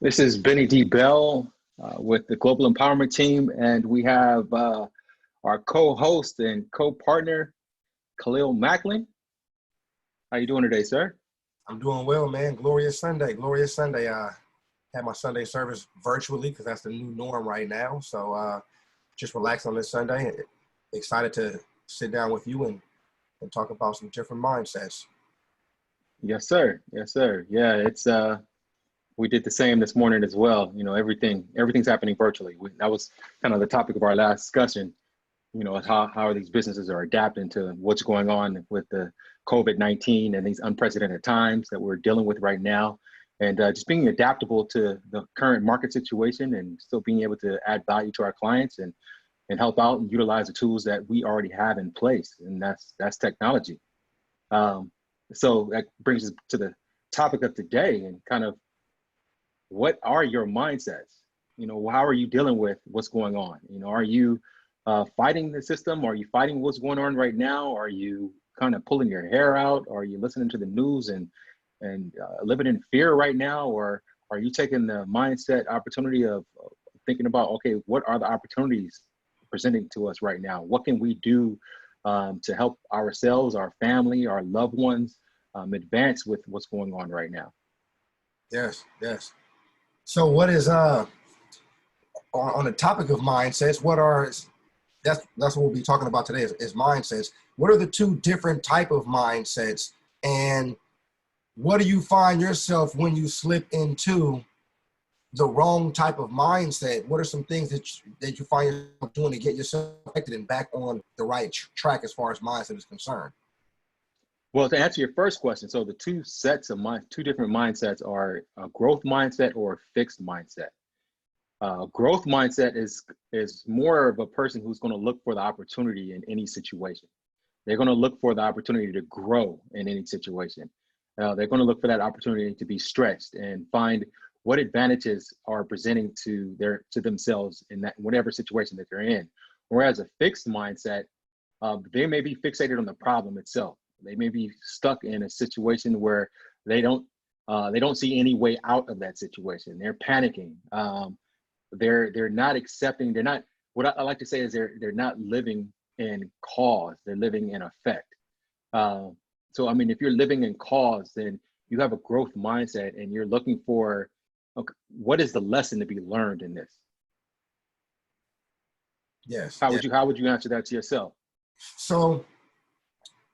This is Benny D. Bell with the Global Empowerment Team, and we have our co-host and co-partner, Khalil Macklin. How you doing today, sir? I'm doing well, man. Glorious Sunday. Glorious Sunday. I had my Sunday service virtually because that's the new norm right now. So just relax on this Sunday. Excited to sit down with you and talk about some different mindsets. Yes, sir. Yes, sir. Yeah, it's we did the same this morning as well. You know, everything's happening virtually. That was kind of the topic of our last discussion. You know, how these businesses are adapting to what's going on with the COVID-19 and these unprecedented times that we're dealing with right now, and just being adaptable to the current market situation and still being able to add value to our clients and help out and utilize the tools that we already have in place, and that's technology. Um, so that brings us to the topic of today and kind of what are your mindsets? You know, how are you dealing with what's going on? You know, are you fighting the system? Are you fighting what's going on right now? Are you kind of pulling your hair out? Are you listening to the news and living in fear right now? Or are you taking the mindset opportunity of thinking about, okay, what are the opportunities presenting to us right now? What can we do to help ourselves, our family, our loved ones advance with what's going on right now? Yes, yes. So what is on the topic of mindsets, that's what we'll be talking about today is mindsets. What are the two different type of mindsets, and what do you find yourself when you slip into the wrong type of mindset? What are some things that you find yourself doing to get yourself affected and back on the right track as far as mindset is concerned? Well, to answer your first question, so the two different mindsets are a growth mindset or a fixed mindset. Growth mindset is more of a person who's going to look for the opportunity in any situation. They're going to look for the opportunity to grow in any situation. They're going to look for that opportunity to be stretched and find what advantages are presenting to themselves in that whatever situation that they're in. Whereas a fixed mindset, they may be fixated on the problem itself. They may be stuck in a situation where they don't see any way out of that situation. They're panicking. They're not accepting. They're not. What I like to say is they're not living in cause. They're living in effect. So I mean, if you're living in cause, then you have a growth mindset, and you're looking for, okay, what is the lesson to be learned in this? Yes, How yes. would you answer that to yourself? So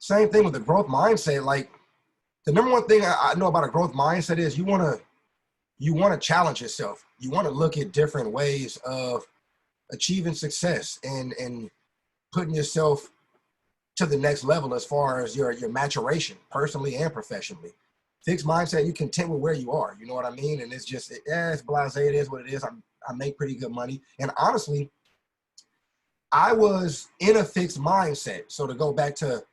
same thing with the growth mindset. Like the number one thing I know about a growth mindset is you want to challenge yourself. You want to look at different ways of achieving success and putting yourself to the next level as far as your maturation, personally and professionally. Fixed mindset, you content with where you are. You know what I mean? And it's just, it's blasé. It is what it is. I make pretty good money. And honestly, I was in a fixed mindset. So to go back to,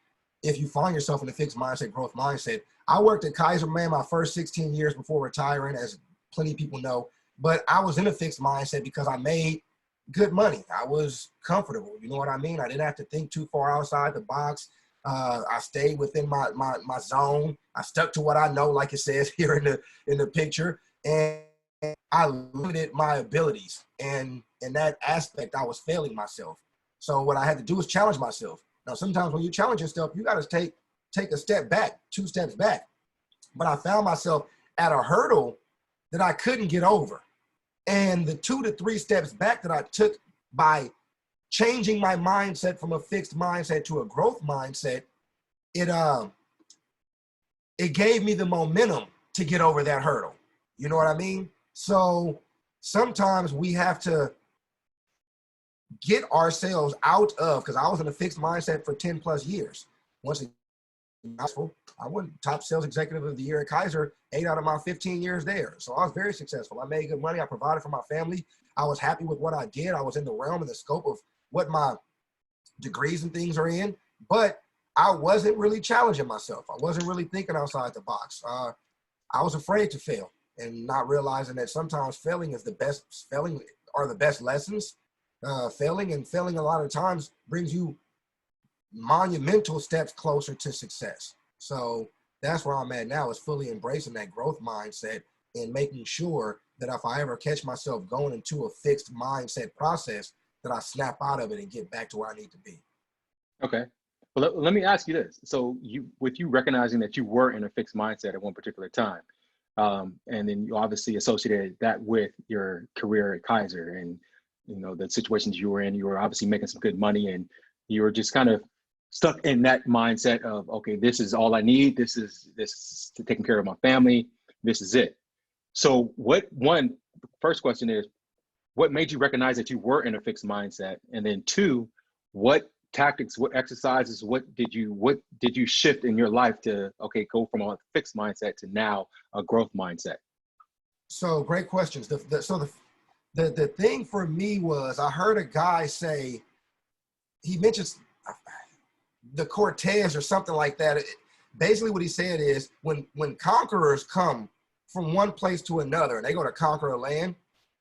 if you find yourself in a fixed mindset, growth mindset, I worked at Kaiser, man, my first 16 years before retiring, as plenty of people know. But I was in a fixed mindset because I made good money. I was comfortable. You know what I mean? I didn't have to think too far outside the box. I stayed within my zone. I stuck to what I know, like it says here in the picture, and I limited my abilities. And in that aspect, I was failing myself. So what I had to do was challenge myself. Now, sometimes when you challenge yourself, you got to take a step back, 2 steps back. But I found myself at a hurdle that I couldn't get over. And the 2 to 3 steps back that I took by changing my mindset from a fixed mindset to a growth mindset, it gave me the momentum to get over that hurdle. You know what I mean? So sometimes we have to get ourselves out of, because I was in a fixed mindset for 10 plus years. Once I won top sales executive of the year at Kaiser 8 out of my 15 years there. So I was very successful. I made good money. I provided for my family. I was happy with what I did. I was in the realm and the scope of what my degrees and things are in, but I wasn't really challenging myself. I wasn't really thinking outside the box. I was afraid to fail and not realizing that sometimes failing are the best lessons. Failing a lot of times brings you monumental steps closer to success. So that's where I'm at now, is fully embracing that growth mindset and making sure that if I ever catch myself going into a fixed mindset process, that I snap out of it and get back to where I need to be. Okay. Well, let me ask you this. So with you recognizing that you were in a fixed mindset at one particular time, and then you obviously associated that with your career at Kaiser and, the situations you were obviously making some good money, and you were just kind of stuck in that mindset of, okay, this is all I need. This is taking care of my family. This is it. So first question is, what made you recognize that you were in a fixed mindset? And then two, what tactics, what exercises, what did you shift in your life to, okay, go from a fixed mindset to now a growth mindset? So great questions. The thing for me was, I heard a guy say, he mentions the Cortez or something like that. Basically what he said is, when conquerors come from one place to another and they go to conquer a land,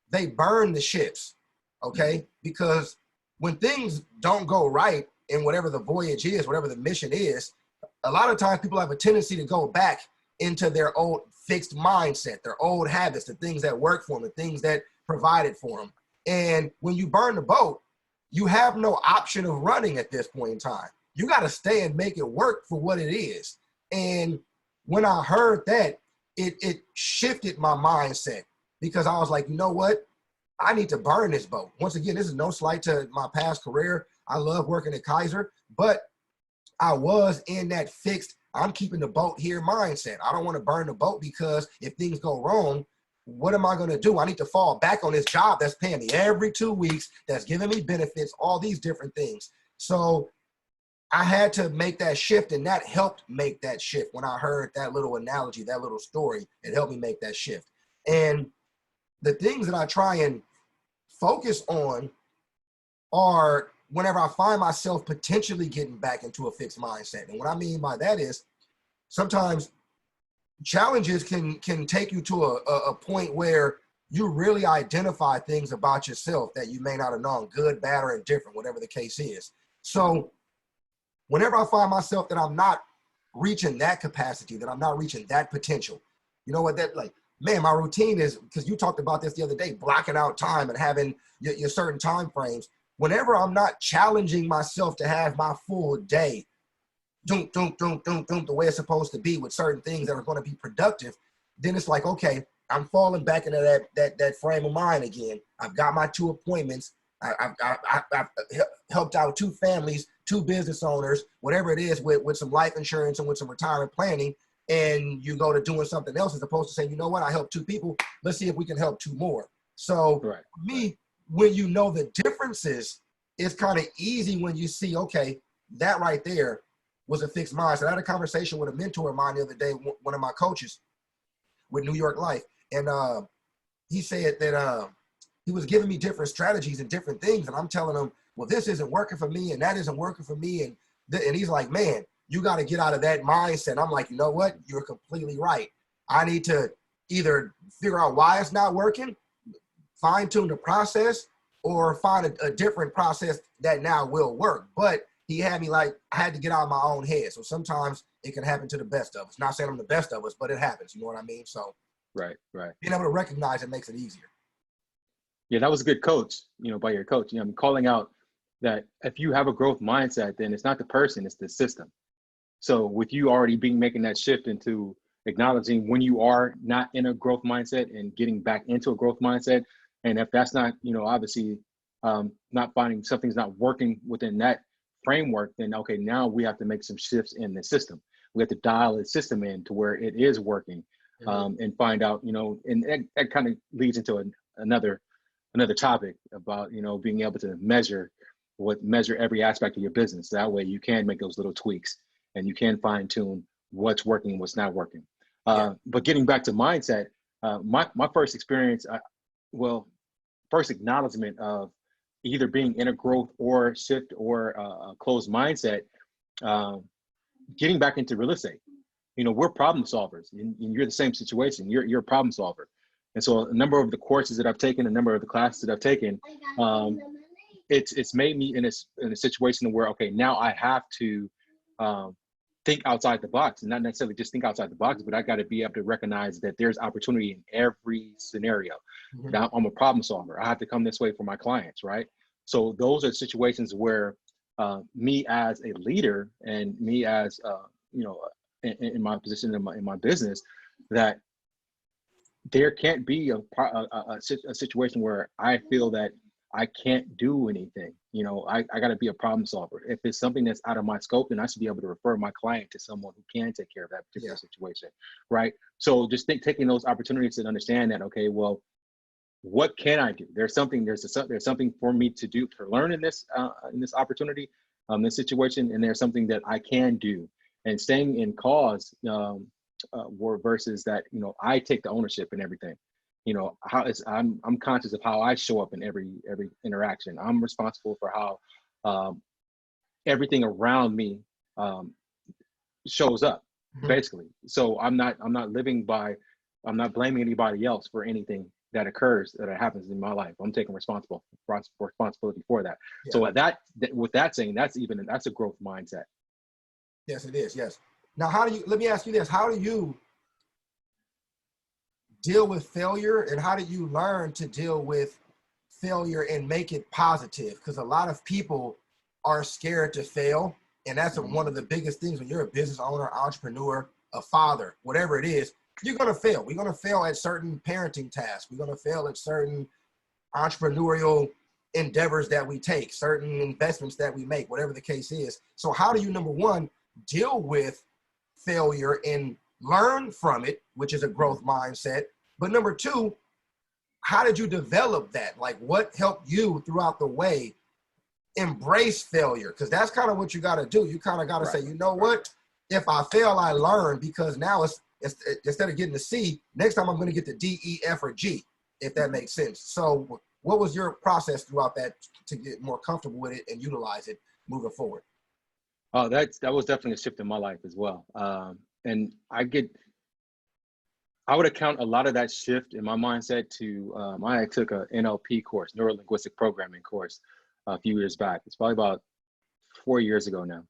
they burn the ships, okay? Because when things don't go right in whatever the voyage is, whatever the mission is, a lot of times people have a tendency to go back into their old fixed mindset, their old habits, the things that work for them, the things that provided for them. And when you burn the boat, you have no option of running at this point in time. You got to stay and make it work for what it is. And when I heard that, it shifted my mindset, because I was like, you know what? I need to burn this boat. Once again, this is no slight to my past career. I love working at Kaiser, but I was in that fixed, I'm keeping the boat here mindset. I don't want to burn the boat, because if things go wrong, what am I going to do? I need to fall back on this job that's paying me every 2 weeks, that's giving me benefits, all these different things. So I had to make that shift, and that helped make that shift. When I heard that little analogy, that little story, it helped me make that shift. And the things that I try and focus on are whenever I find myself potentially getting back into a fixed mindset. And what I mean by that is, sometimes challenges can take you to a point where you really identify things about yourself that you may not have known, good, bad, or indifferent, whatever the case is. So whenever I find myself that I'm not reaching that capacity, that I'm not reaching that potential, you know what, that, like, man, my routine is, because you talked about this the other day, blocking out time and having your certain time frames. Whenever I'm not challenging myself to have my full day, the way it's supposed to be, with certain things that are going to be productive, then it's like, okay, I'm falling back into that frame of mind again. I've got my 2 appointments. I've helped out 2 families, 2 business owners, whatever it is, with some life insurance and with some retirement planning. And you go to doing something else, as opposed to saying, you know what, I helped 2 people. Let's see if we can help 2 more. So Right. For me, when you know the differences, it's kind of easy when you see, okay, that right there was a fixed mindset. I had a conversation with a mentor of mine the other day, one of my coaches with New York Life. And he said that he was giving me different strategies and different things. And I'm telling him, well, this isn't working for me and that isn't working for me. And he's like, man, you got to get out of that mindset. I'm like, you know what? You're completely right. I need to either figure out why it's not working, fine tune the process, or find a different process that now will work. But he had me like, I had to get out of my own head. So sometimes it can happen to the best of us. Not saying I'm the best of us, but it happens. You know what I mean? So Right. being able to recognize it makes it easier. Yeah, that was a good coach, by your coach. I'm calling out that if you have a growth mindset, then it's not the person, it's the system. So with you already making that shift into acknowledging when you are not in a growth mindset and getting back into a growth mindset, and if that's not, obviously not finding something's not working within that framework, then okay, now we have to make some shifts in the system. We have to dial the system in to where it is working, and find out, and that kind of leads into another topic about, being able to measure every aspect of your business. That way you can make those little tweaks and you can fine tune what's working and what's not working. But getting back to mindset, my first experience, first acknowledgement of either being in a growth or shift or a closed mindset, getting back into real estate. We're problem solvers, and you're the same situation. You're a problem solver. And so a number of the courses that I've taken, a number of the classes that I've taken, it's made me in a situation where, okay, now I have to think outside the box, and not necessarily just think outside the box, but I got to be able to recognize that there's opportunity in every scenario. Mm-hmm. Now, I'm a problem solver. I have to come this way for my clients, right? So those are situations where me as a leader and me as you know, in my position in my business, that there can't be a situation where I feel that I can't do anything. You know, I got to be a problem solver. If it's something that's out of my scope, then I should be able to refer my client to someone who can take care of that particular situation, right? So just taking those opportunities to understand that, okay, well, what can I do? There's something for me to do, to learn in this opportunity, this situation, and there's something that I can do. And staying in cause versus that, you know, I take the ownership in everything. You know, I'm conscious of how I show up in every interaction. I'm responsible for how everything around me shows up, basically. So I'm not blaming anybody else for anything that occurs, that happens in my life. I'm taking responsibility for that. Yeah. So with that saying, that's a growth mindset. Yes, it is. Yes. Now, let me ask you this: how do you deal with failure, and how do you learn to deal with failure and make it positive? Because a lot of people are scared to fail, and that's one of the biggest things when you're a business owner, entrepreneur, a father, whatever it is. You're going to fail. We're going to fail at certain parenting tasks. We're going to fail at certain entrepreneurial endeavors that we take, certain investments that we make, whatever the case is. So how do you, number one, deal with failure and learn from it, which is a growth mindset? But number two, how did you develop that? Like, what helped you throughout the way embrace failure? Because that's kind of what you got to do. You kind of got to say, you know what? If I fail, I learn, because now it's instead of getting the C, next time I'm going to get the D, E, F, or G, if that makes sense. So what was your process throughout that to get more comfortable with it and utilize it moving forward? Oh, that was definitely a shift in my life as well. And I would account a lot of that shift in my mindset to, I took a NLP course, neuro linguistic programming course, a few years back. It's probably about 4 years ago now.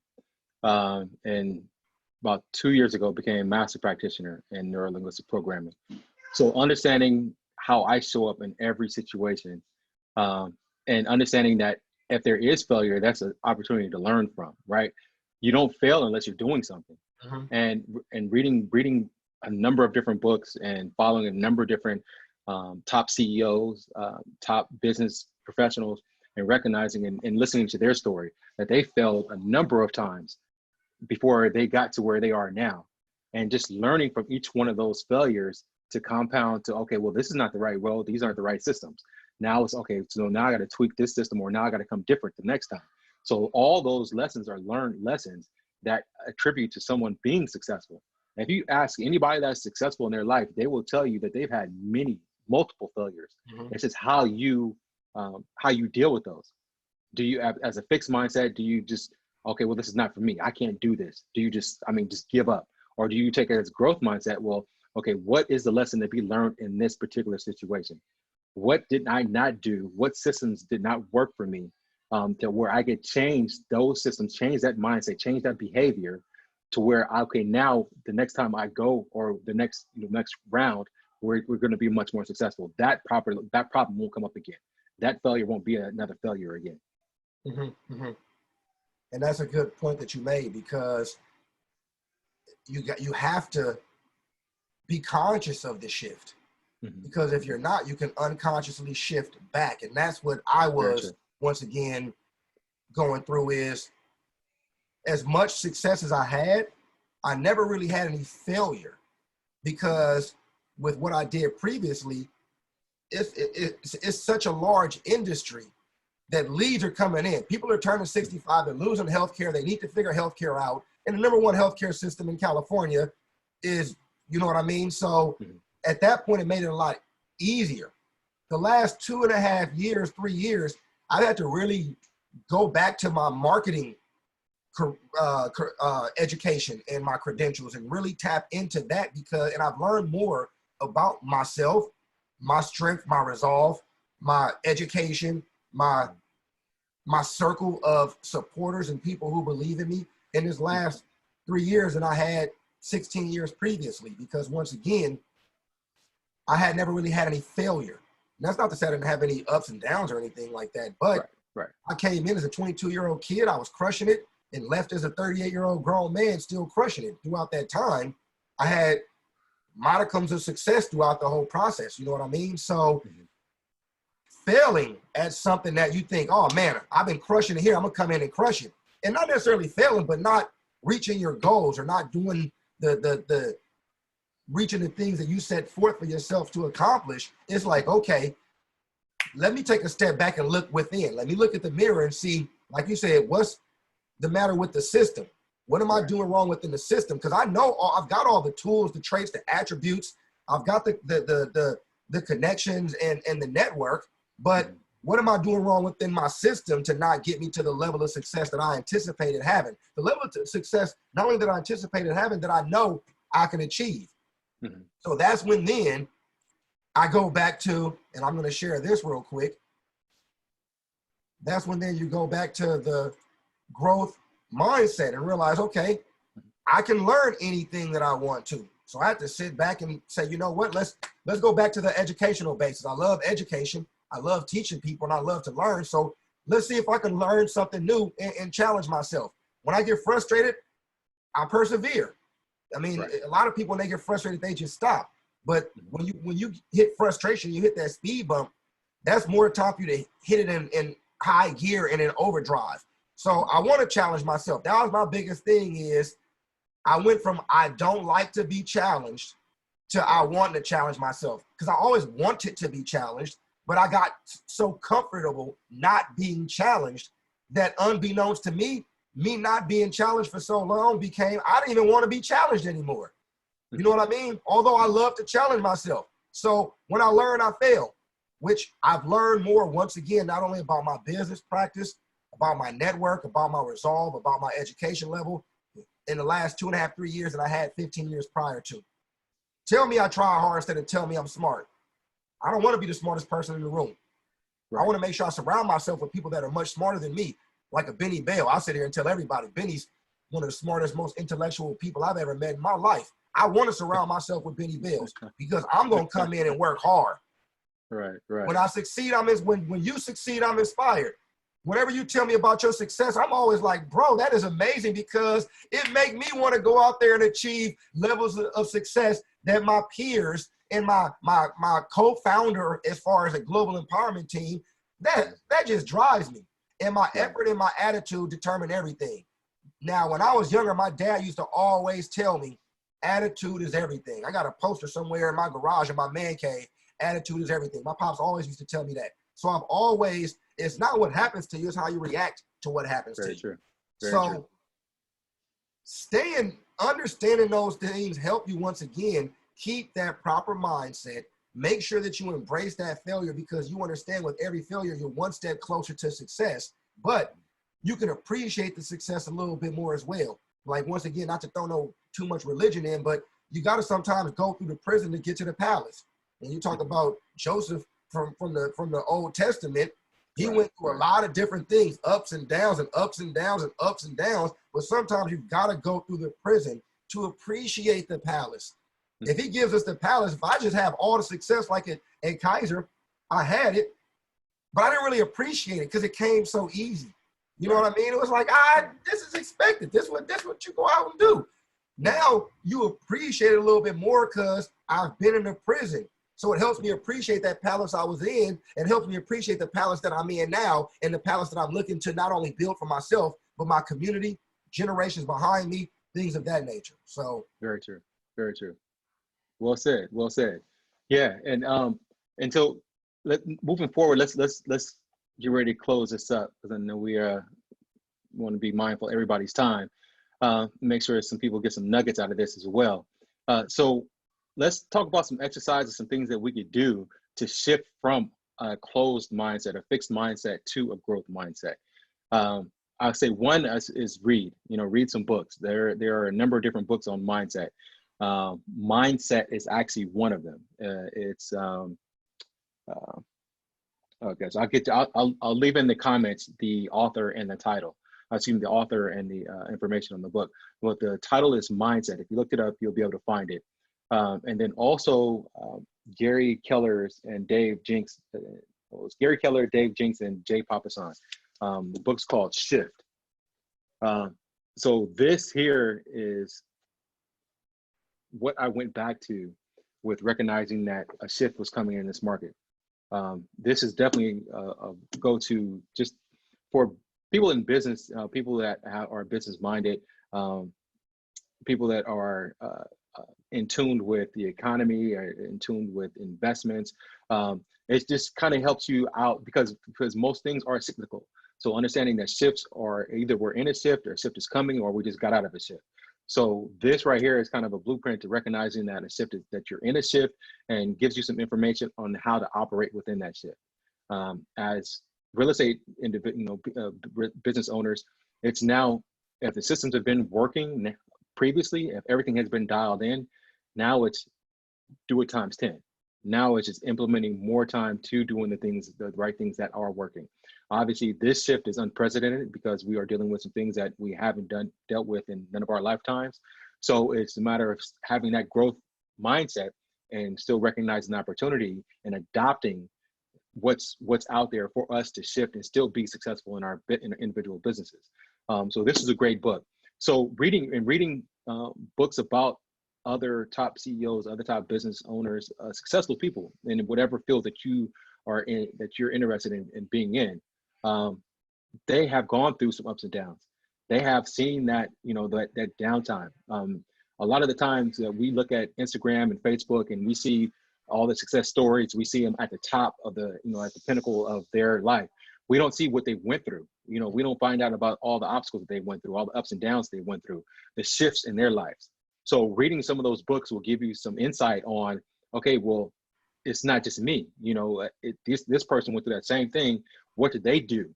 And about 2 years ago, became a master practitioner in neuro linguistic programming. So understanding how I show up in every situation, and understanding that if there is failure, that's an opportunity to learn from, right? You don't fail unless you're doing something. And reading a number of different books and following a number of different top CEOs, top business professionals, and recognizing and listening to their story, that they failed a number of times before they got to where they are now. And just learning from each one of those failures to compound to, okay, well, this is not the right road. These aren't the right systems. Now it's okay. So now I got to tweak this system, or now I got to come different the next time. So all those lessons are learned lessons that attribute to someone being successful. And if you ask anybody that's successful in their life, they will tell you that they've had multiple failures. It's just how you deal with those. Do you have, as a fixed mindset, do you just, okay, well, this is not for me, I can't do this? Do you just give up? Or do you take it as growth mindset? Well, okay, what is the lesson to be learned in this particular situation? What did I not do? What systems did not work for me, to where I could change those systems, change that mindset, change that behavior, to where, okay, now the next time I go, or the next round, we're going to be much more successful. That problem won't come up again. That failure won't be another failure again. And that's a good point that you made, because you have to be conscious of the shift, because if you're not, you can unconsciously shift back. And that's what I was once again going through, is as much success as I had, I never really had any failure, because with what I did previously, it's such a large industry that leads are coming in. People are turning 65, they're losing healthcare, they need to figure healthcare out. And the number one healthcare system in California is, you know what I mean? So at that point, it made it a lot easier. The last 2.5 years, 3 years, I've had to really go back to my marketing education and my credentials, and really tap into that, and I've learned more about myself, my strength, my resolve, my education, my circle of supporters and people who believe in me in this last 3 years than I had 16 years previously, because once again, I had never really had any failure. And that's not to say I didn't have any ups and downs or anything like that, but Right. I came in as a 22-year-old kid. I was crushing it, and left as a 38-year-old grown man still crushing it. Throughout that time, I had modicums of success throughout the whole process. You know what I mean? So failing at something that you think, oh man, I've been crushing it here, I'm gonna come in and crush it. And not necessarily failing, but not reaching your goals or not doing the reaching the things that you set forth for yourself to accomplish. It's like, okay, let me take a step back and look within. Let me look at the mirror and see, like you said, what's the matter with the system? What am I doing wrong within the system? Because I know I've got all the tools, the traits, the attributes. I've got the connections and the network, but what am I doing wrong within my system to not get me to the level of success that I anticipated having? The level of success, not only that I anticipated having, that I know I can achieve. So that's when then I go back to, and I'm going to share this real quick. That's when then you go back to the growth mindset and realize, okay, I can learn anything that I want to. So I have to sit back and say, you know what, let's go back to the educational basis. I love education. I love teaching people, and I love to learn. So let's see if I can learn something new and challenge myself. When I get frustrated, I persevere. I mean, a lot of people, when they get frustrated, they just stop. But when you hit frustration, you hit that speed bump, that's more time for you to hit it in high gear and in overdrive. So I want to challenge myself. That was my biggest thing, is I went from I don't like to be challenged to I want to challenge myself, because I always wanted to be challenged, but I got so comfortable not being challenged that, unbeknownst to me not being challenged for so long became, I didn't even want to be challenged anymore. You know what I mean? Although I love to challenge myself. So when I learn, I fail, which I've learned more, once again, not only about my business practice, about my network, about my resolve, about my education level in the last 2.5, 3 years that I had 15 years prior to. Tell me I try hard instead of tell me I'm smart. I don't want to be the smartest person in the room. I want to make sure I surround myself with people that are much smarter than me, like a Benny Bell. I'll sit here and tell everybody, Benny's one of the smartest, most intellectual people I've ever met in my life. I want to surround myself with Benny Bells, because I'm going to come in and work hard. Right. When I succeed, when you succeed, I'm inspired. Whenever you tell me about your success, I'm always like, bro, that is amazing, because it makes me want to go out there and achieve levels of success that my peers and my co-founder, as far as a global empowerment team, that just drives me. And my effort and my attitude determine everything. Now, when I was younger, my dad used to always tell me, attitude is everything. I got a poster somewhere in my garage in my man cave. Attitude is everything. My pops always used to tell me that. So I've always, it's not what happens to you, it's how you react to what happens to you. True. So understanding those things help you, once again, keep that proper mindset. Make sure that you embrace that failure, because you understand with every failure, you're one step closer to success, but you can appreciate the success a little bit more as well. Like, once again, not to throw too much religion in, but you got to sometimes go through the prison to get to the palace. And you talk about Joseph from the Old Testament. He went through a lot of different things, ups and downs and ups and downs and ups and downs. But sometimes you've got to go through the prison to appreciate the palace. If he gives us the palace, if I just have all the success like at Kaiser, I had it, but I didn't really appreciate it because it came so easy. You know what I mean? It was like, this is expected. This what you go out and do. Now you appreciate it a little bit more because I've been in the prison. So it helps me appreciate that palace I was in, and helps me appreciate the palace that I'm in now, and the palace that I'm looking to not only build for myself, but my community, generations behind me, things of that nature. So very true. Very true. Well said. Well said. Yeah. And so moving forward, let's get ready to close this up, because I know we want to be mindful of everybody's time. Make sure some people get some nuggets out of this as well. So let's talk about some exercises, some things that we could do to shift from a closed mindset, a fixed mindset, to a growth mindset. I'll say one is read. Read some books. There are a number of different books on mindset. Mindset is actually one of them. Okay, so I'll leave in the comments the author and the title. the author and the information on the book. But the title is Mindset. If you look it up, you'll be able to find it. And then also Gary Keller's and Dave Jenks. It was Gary Keller, Dave Jenks, and Jay Papasan. The book's called Shift. So this here is what I went back to with recognizing that a shift was coming in this market. This is definitely a go-to just for people in business, people that are business minded, people that are in tune with the economy, or in tune with investments. It just kind of helps you out because most things are cyclical. So understanding that shifts are either we're in a shift or a shift is coming, or we just got out of a shift. So this right here is kind of a blueprint to recognizing that a shift is that you're in a shift, and gives you some information on how to operate within that shift. As real estate business owners, it's now, if the systems have been working previously, if everything has been dialed in, now it's do it times 10. Now it's just implementing more time to doing the right things that are working. Obviously, this shift is unprecedented because we are dealing with some things that we haven't dealt with in none of our lifetimes. So it's a matter of having that growth mindset and still recognizing the opportunity and adopting what's out there for us to shift and still be successful in our individual businesses. So this is a great book. So reading books about other top CEOs, other top business owners, successful people in whatever field that you are in, that you're interested in being in, they have gone through some ups and downs. They have seen that, that downtime. A lot of the times that we look at Instagram and Facebook and we see all the success stories, we see them at the top of at the pinnacle of their life. We don't see what they went through. We don't find out about all the obstacles that they went through, all the ups and downs they went through, the shifts in their lives. So reading some of those books will give you some insight on, okay, well, it's not just me. This person went through that same thing. What did they do?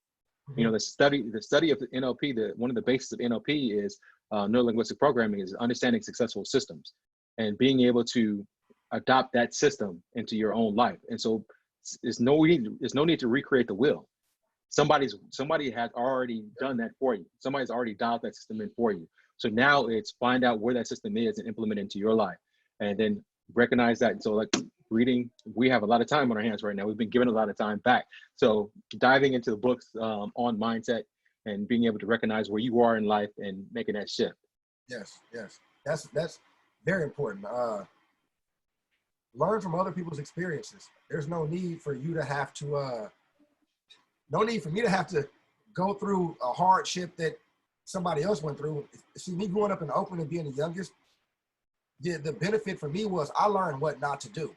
The study of the NLP, one of the bases of NLP is neurolinguistic programming, is understanding successful systems and being able to adopt that system into your own life. And so there's no need to recreate the wheel. Somebody has already done that for you. Somebody's already dialed that system in for you. So now it's find out where that system is and implement it into your life, and then recognize that. And so like reading, we have a lot of time on our hands right now. We've been given a lot of time back. So diving into the books on mindset and being able to recognize where you are in life and making that shift. Yes. That's very important. Learn from other people's experiences. There's no need for you to have to, no need for me to have to go through a hardship that somebody else went through. See, me growing up in Oakland and being the youngest, the benefit for me was I learned what not to do.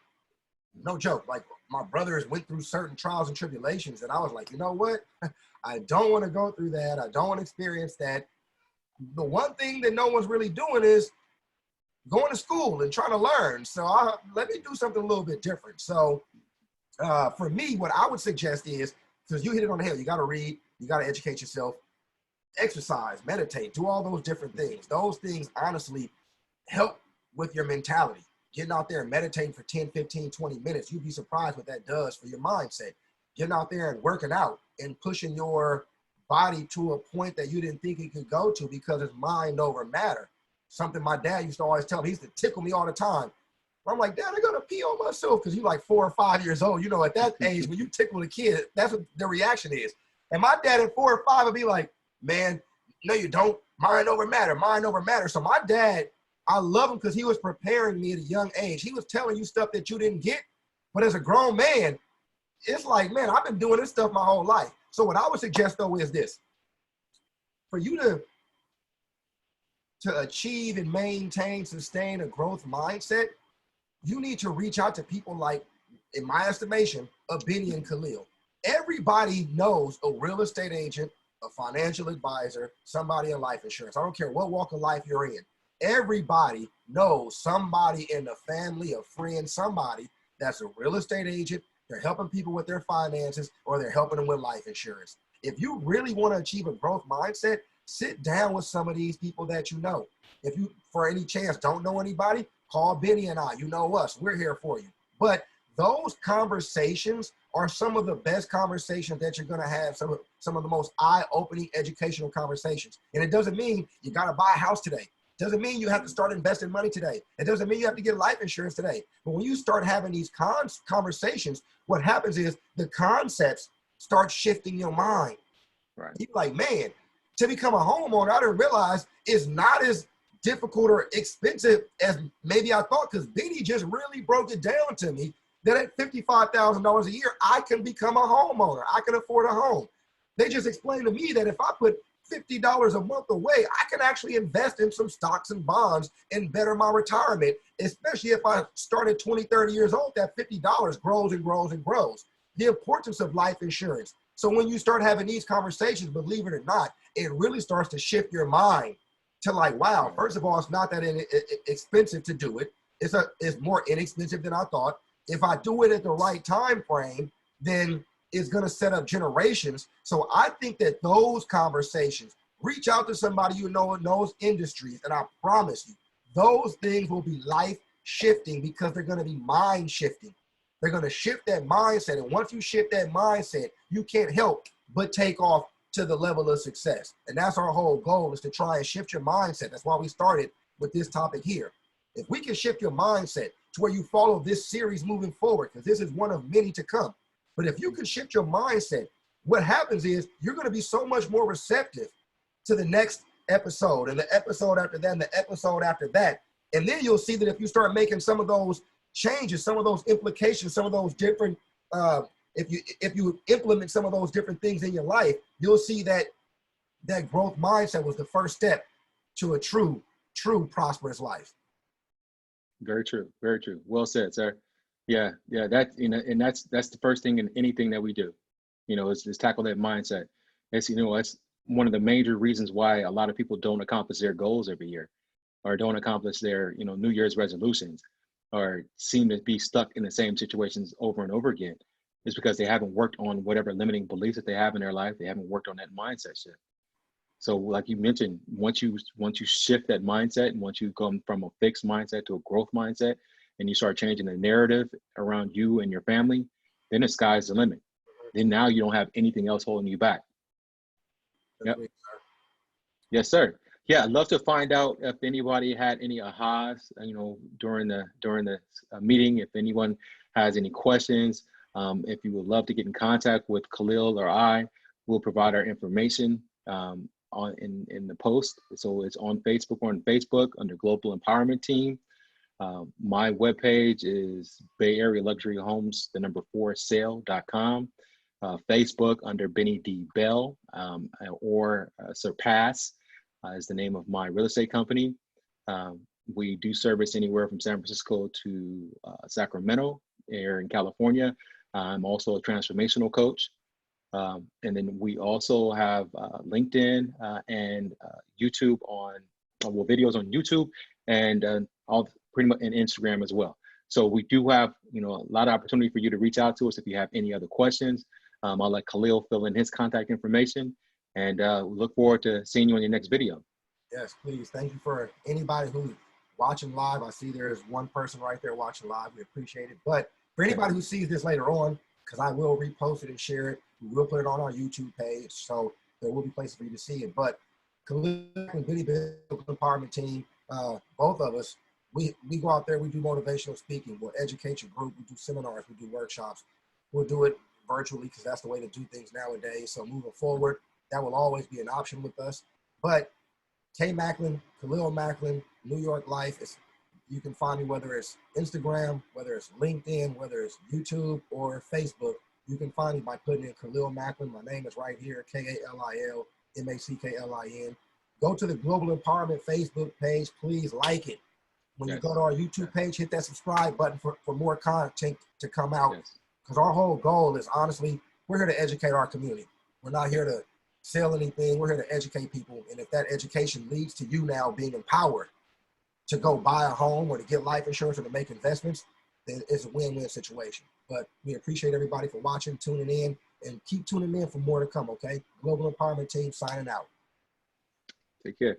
No joke. Like my brothers went through certain trials and tribulations, and I was like, you know what? I don't want to go through that. I don't want to experience that. The one thing that no one's really doing is going to school and trying to learn. So let me do something a little bit different. So for me, what I would suggest is, because you hit it on the head, you got to read, you got to educate yourself, exercise, meditate, do all those different things. Those things honestly help with your mentality. Getting out there and meditating for 10, 15, 20 minutes, you'd be surprised what that does for your mindset. Getting out there and working out and pushing your body to a point that you didn't think it could go to, because it's mind over matter. Something my dad used to always tell me. He used to tickle me all the time. I'm like, Dad, I gotta pee on myself, because you're like 4 or 5 years old. At that age, when you tickle a kid, that's what their reaction is. And my dad at 4 or 5 would be like, man, no, you don't. Mind over matter, mind over matter. So my dad, I love him because he was preparing me at a young age. He was telling you stuff that you didn't get. But as a grown man, it's like, man, I've been doing this stuff my whole life. So what I would suggest, though, is this. For you to achieve and maintain, sustain a growth mindset, you need to reach out to people like, in my estimation, Benny and Khalil. Everybody knows a real estate agent, a financial advisor, somebody in life insurance. I don't care what walk of life you're in. Everybody knows somebody in the family, a friend, somebody that's a real estate agent. They're helping people with their finances, or they're helping them with life insurance. If you really want to achieve a growth mindset, sit down with some of these people that you know. If you, for any chance, don't know anybody, call Benny and I. You know us. We're here for you. But those conversations are some of the best conversations that you're going to have, some of the most eye-opening educational conversations. And it doesn't mean you got to buy a house today. It doesn't mean you have to start investing money today. It doesn't mean you have to get life insurance today. But when you start having these conversations, what happens is the concepts start shifting your mind. Right. You're like, man, to become a homeowner, I didn't realize it's not as difficult or expensive as maybe I thought, because Benny just really broke it down to me that at $55,000 a year, I can become a homeowner. I can afford a home. They just explained to me that if I put $50 a month away, I can actually invest in some stocks and bonds and better my retirement, especially if I start at 20, 30 years old, that $50 grows and grows and grows. The importance of life insurance. So when you start having these conversations, believe it or not, it really starts to shift your mind to like, wow, first of all, it's not that expensive to do it. It's more inexpensive than I thought. If I do it at the right time frame, then it's going to set up generations. So I think that those conversations, reach out to somebody you know in those industries, and I promise you, those things will be life shifting because they're going to be mind shifting. They're going to shift that mindset. And once you shift that mindset, you can't help but take off to the level of success. And that's our whole goal, is to try and shift your mindset. That's why we started with this topic here. If we can shift your mindset to where you follow this series moving forward, because this is one of many to come. But if you can shift your mindset, what happens is you're going to be so much more receptive to the next episode and the episode after that and the episode after that. And then you'll see that if you start making some of those changes, some of those implications, some of those different, if you implement some of those different things in your life, you'll see that that growth mindset was the first step to a true prosperous life. Very true. Very true. Well said, sir. Yeah. That, and that's the first thing in anything that we do, is tackle that mindset. It's, that's one of the major reasons why a lot of people don't accomplish their goals every year, or don't accomplish their, New Year's resolutions, or seem to be stuck in the same situations over and over again, is because they haven't worked on whatever limiting beliefs that they have in their life. They haven't worked on that mindset shift. So like you mentioned, once you shift that mindset, and once you come from a fixed mindset to a growth mindset, and you start changing the narrative around you and your family, then the sky's the limit. Then now you don't have anything else holding you back. Yep. Yes, sir. Yeah, I'd love to find out if anybody had any ahas, during the meeting. If anyone has any questions, if you would love to get in contact with Khalil or I, we'll provide our information in the post. So it's on Facebook under Global Empowerment Team. My webpage is Bay Area Luxury Homes, 4 sale.com. Facebook under Benny D. Bell, or Surpass is the name of my real estate company. We do service anywhere from San Francisco to Sacramento here in California. I'm also a transformational coach. And then we also have LinkedIn and YouTube videos on YouTube, and all pretty much in Instagram as well. So we do have, a lot of opportunity for you to reach out to us if you have any other questions. I'll let Khalil fill in his contact information, and we look forward to seeing you on your next video. Yes, please. Thank you for anybody who's watching live. I see there's one person right there watching live. We appreciate it. But for anybody who sees this later on, because I will repost it and share it, we will put it on our YouTube page, so there will be places for you to see it. But Khalil and Benny Bell Empowerment Team, both of us, we go out there, we do motivational speaking, we'll educate your group, we do seminars, we do workshops. We'll do it virtually because that's the way to do things nowadays. So moving forward, that will always be an option with us. But K Macklin, Khalil Macklin, New York Life, you can find me whether it's Instagram, whether it's LinkedIn, whether it's YouTube or Facebook. You can find me by putting in Khalil Macklin. My name is right here, Kalil Macklin. Go to the Global Empowerment Facebook page. Please like it. When you go to our YouTube page, hit that subscribe button for more content to come out. Because our whole goal is, honestly, we're here to educate our community. We're not here to sell anything. We're here to educate people. And if that education leads to you now being empowered to go buy a home or to get life insurance or to make investments, then it's a win-win situation. But we appreciate everybody for watching, tuning in, and keep tuning in for more to come, okay? Global Empowerment Team signing out. Take care.